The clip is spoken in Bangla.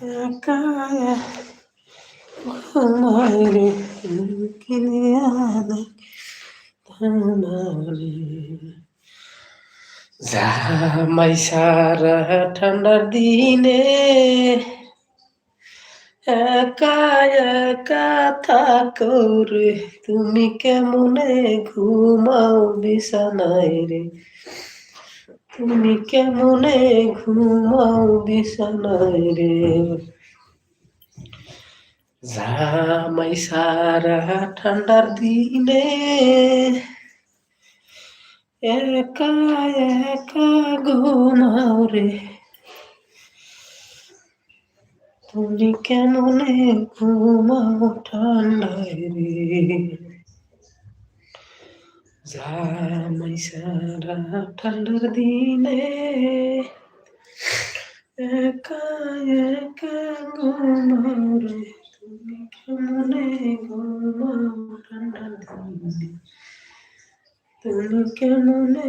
একা ঘুমাইরে কিলিয়ানে ধানারে জামাই সারা ঠান্ডার দিনে একা একা থাকো রে তুমি কেমনে ঘুমাও বিছানায় রে তুমি কেমনে ঘুমাও বিছানায় রে জামাই সারা ঠান্ডার দিনে একা একা ঘুমাও রে তুমি কেমনে ঘুমাও ঠান্ডায় রে জামাই সারা ঠান্ডার দিনে একা একা ঘুমাও রে তুমি কেমনে ঘুমাও ঠান্ডার দিনে তুমি কেমনে